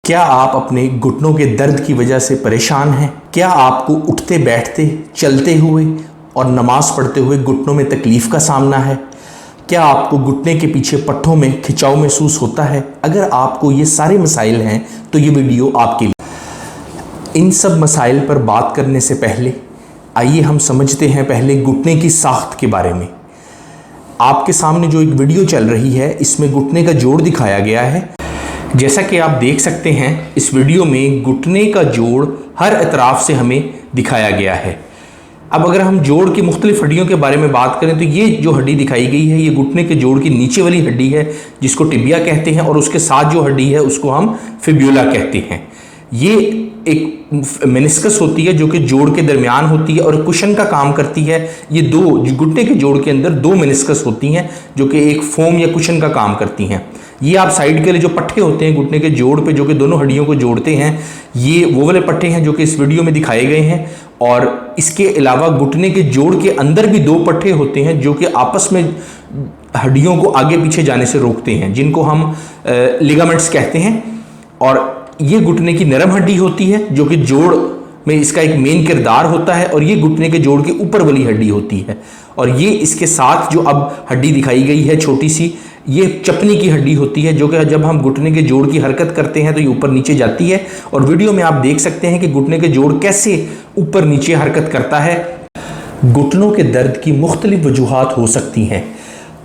क्या आप अपने घुटनों के दर्द की वजह से परेशान हैं? क्या आपको उठते बैठते, चलते हुए और नमाज पढ़ते हुए घुटनों में तकलीफ़ का सामना है? क्या आपको घुटने के पीछे पट्ठों में खिंचाव महसूस होता है? अगर आपको ये सारे मसाइल हैं तो ये वीडियो आपके लिए। इन सब मसाइल पर बात करने से पहले आइए हम समझते हैं पहले घुटने की साख्त के बारे में। आपके सामने जो एक वीडियो चल रही है इसमें घुटने का जोड़ दिखाया गया है। जैसा कि आप देख सकते हैं इस वीडियो में घुटने का जोड़ हर अतराफ से हमें दिखाया गया है। अब अगर हम जोड़ की मुख्तलिफ हड्डियों के बारे में बात करें तो ये जो हड्डी दिखाई गई है ये घुटने के जोड़ की नीचे वाली हड्डी है जिसको टिबिया कहते हैं, और उसके साथ जो हड्डी है उसको हम फिब्यूला कहते हैं। ये एक मेनिस्कस होती है जो कि जोड़ के दरमियान होती है और कुशन का काम करती है। ये दो घुटने के जोड़ के अंदर दो मेनिस्कस होती हैं जो कि एक फोम या कुशन का काम करती हैं। ये आप साइड के लिए जो पट्टे होते हैं घुटने के जोड़ पे जो कि दोनों हड्डियों को जोड़ते हैं, ये वो वाले पट्टे हैं जो कि इस वीडियो में दिखाए गए हैं। और इसके अलावा घुटने के जोड़ के अंदर भी दो पट्टे होते हैं जो कि आपस में हड्डियों को आगे पीछे जाने से रोकते हैं, जिनको हम लिगामेंट्स कहते हैं। और ये घुटने की नरम हड्डी होती है जो कि जोड़ में इसका एक मेन किरदार होता है, और ये घुटने के जोड़ के ऊपर वाली हड्डी होती है। और ये इसके साथ जो अब हड्डी दिखाई गई है छोटी सी, ये चपनी की हड्डी होती है जो कि जब हम घुटने के जोड़ की हरकत करते हैं तो ये ऊपर नीचे जाती है। और वीडियो में आप देख सकते हैं कि घुटने के जोड़ कैसे ऊपर नीचे हरकत करता है। घुटनों के दर्द की मुख्तलिफ वजूहात हो सकती हैं।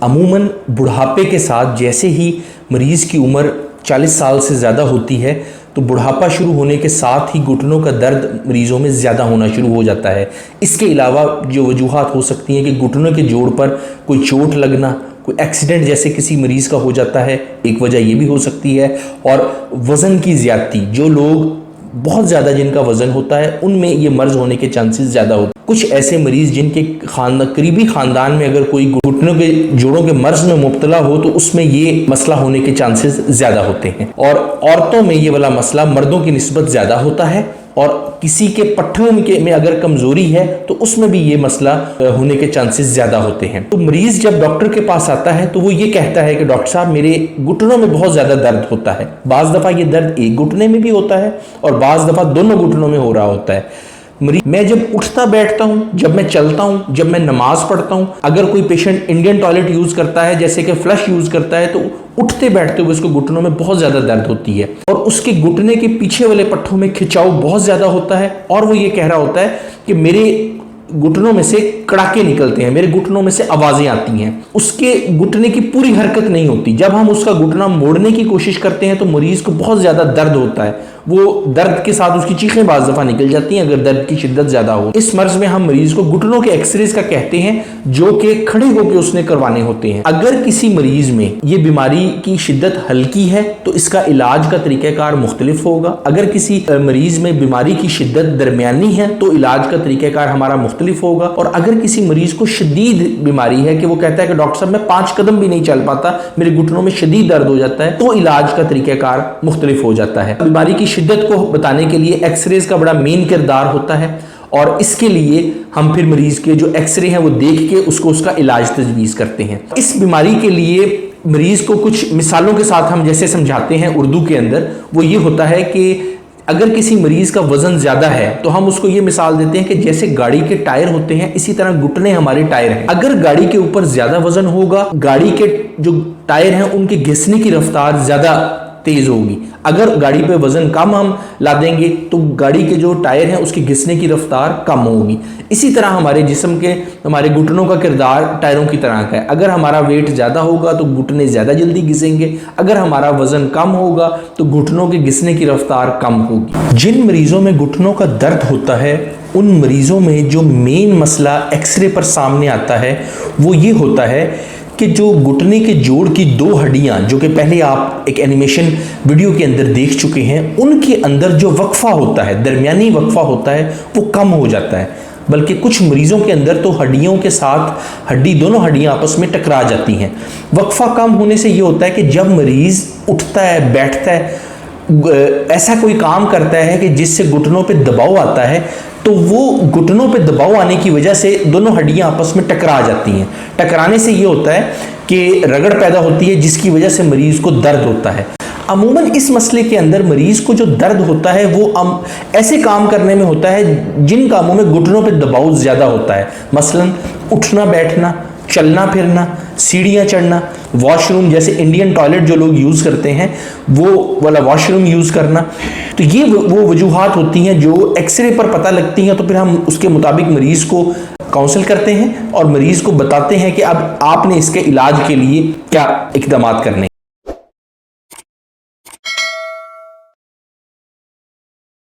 अमूमन बुढ़ापे के साथ जैसे ही मरीज़ की उम्र 40 साल से ज़्यादा होती है तो बुढ़ापा शुरू होने के साथ ही घुटनों का दर्द मरीज़ों में ज़्यादा होना शुरू हो जाता है। इसके अलावा जो वजूहात हो सकती हैं कि घुटनों के जोड़ पर कोई चोट लगना, कोई एक्सीडेंट जैसे किसी मरीज़ का हो जाता है, एक वजह ये भी हो सकती है। और वज़न की ज़्यादती, जो लोग बहुत ज़्यादा जिनका वज़न होता है उनमें ये मर्ज़ होने के चांसेस ज़्यादा होते हैं। कुछ ऐसे मरीज़ जिनके करीबी ख़ानदान में अगर कोई घुटनों के जोड़ों के मर्ज़ में मुब्तला हो तो उसमें ये मसला होने के चांसेस ज़्यादा होते हैं। और औरतों में ये वाला मसला मर्दों की निस्बत ज़्यादा होता है। और किसी के पट्ठों में अगर कमज़ोरी है तो उसमें भी ये मसला होने के चांसेस ज़्यादा होते हैं। तो मरीज़ जब डॉक्टर के पास आता है तो वो ये कहता है कि डॉक्टर साहब मेरे घुटनों में बहुत ज़्यादा दर्द होता है। बाज़ दफ़ा ये दर्द एक घुटने में भी होता है और बाज़ दफ़ा दोनों घुटनों में हो रहा होता है। मैं जब उठता बैठता हूँ, जब मैं चलता हूँ, जब मैं नमाज पढ़ता हूँ, अगर कोई पेशेंट इंडियन टॉयलेट यूज़ करता है जैसे कि फ्लश यूज़ करता है तो उठते बैठते हुए उसको घुटनों में बहुत ज़्यादा दर्द होती है और उसके घुटने के पीछे वाले पट्ठों में खिंचाव बहुत ज़्यादा होता है। और वो ये कह रहा होता है कि मेरे घुटनों में से कड़ाके निकलते हैं, मेरे घुटनों में से आवाज़ें आती हैं। उसके घुटने की पूरी हरकत नहीं होती। जब हम उसका घुटना मोड़ने की कोशिश करते हैं तो मरीज़ को बहुत ज़्यादा दर्द होता है। वो दर्द के साथ उसकी चीखें बाज़ दफ़ा निकल जाती हैं अगर दर्द की शिद्दत ज़्यादा हो। इस मर्ज़ में हम मरीज़ को घुटनों के एक्सरेज का कहते हैं जो कि खड़े होकर उसने करवाने होते हैं। अगर किसी मरीज़ में ये बीमारी की शिद्दत हल्की है तो इसका इलाज का तरीक़ाकार मुख्तलिफ होगा। अगर किसी मरीज़ में बीमारी की शिद्दत दरमियानी है तो इलाज का तरीक़ाकार हमारा मुख्तलिफ होगा। और अगर किसी मरीज़ को शदीद बीमारी है कि वो कहता है कि डॉक्टर साहब मैं 5 कदम भी नहीं चल पाता, मेरे घुटनों में शदीद दर्द हो जाता है, तो इलाज का तरीक़ाकार मुख्तलिफ हो जाता है। बीमारी की शिद्दत को बताने के लिए एक्सरेज का बड़ा मेन किरदार होता है और इसके लिए हम फिर मरीज के जो एक्सरे हैं वो देख के उसको उसका इलाज तजवीज़ करते हैं। इस बीमारी के लिए मरीज को कुछ मिसालों के साथ हम जैसे समझाते हैं उर्दू के अंदर, वो ये होता है कि अगर किसी मरीज का वजन ज्यादा है तो हम उसको ये मिसाल देते हैं कि जैसे गाड़ी के टायर होते हैं इसी तरह घुटने हमारे टायर हैं। अगर गाड़ी के ऊपर ज्यादा वजन होगा, गाड़ी के जो टायर हैं उनके घिसने की रफ्तार ज्यादा तेज होगी। अगर गाड़ी पे वजन कम हम ला देंगे तो गाड़ी के जो टायर हैं उसकी घिसने की रफ्तार कम होगी। इसी तरह हमारे जिस्म के हमारे घुटनों का किरदार टायरों की तरह का है। अगर हमारा वेट ज़्यादा होगा तो घुटने ज़्यादा जल्दी घिसेंगे, अगर हमारा वजन कम होगा तो घुटनों के घिसने की रफ्तार कम होगी। जिन मरीज़ों में घुटनों का दर्द होता है उन मरीज़ों में जो मेन मसला एक्सरे पर सामने आता है वो ये होता है कि जो घुटने के जोड़ की दो हड्डियां जो कि पहले आप एक एनिमेशन वीडियो के अंदर देख चुके हैं, उनके अंदर जो वक्फा होता है, दरमियानी वक्फा होता है, वो कम हो जाता है। बल्कि कुछ मरीजों के अंदर तो हड्डियों के साथ दोनों हड्डियां आपस में टकरा जाती हैं। वक्फा कम होने से ये होता है कि जब मरीज उठता है, बैठता है, ऐसा कोई काम करता है कि जिससे घुटनों पे दबाव आता है, तो वो घुटनों पे दबाव आने की वजह से दोनों हड्डियां आपस में टकरा जाती हैं। टकराने से ये होता है कि रगड़ पैदा होती है जिसकी वजह से मरीज को दर्द होता है। अमूमन इस मसले के अंदर मरीज को जो दर्द होता है वो ऐसे काम करने में होता है जिन कामों में घुटनों पे दबाव ज़्यादा होता है, मसलन उठना बैठना, चलना फिरना, सीढ़ियाँ चढ़ना, वॉशरूम जैसे इंडियन टॉयलेट जो लोग यूज़ करते हैं वो वाला वॉशरूम यूज़ करना। तो ये वो वजूहात होती हैं जो एक्सरे पर पता लगती हैं, तो फिर हम उसके मुताबिक मरीज़ को काउंसिल करते हैं और मरीज़ को बताते हैं कि अब आपने इसके इलाज के लिए क्या इक़दामात करने।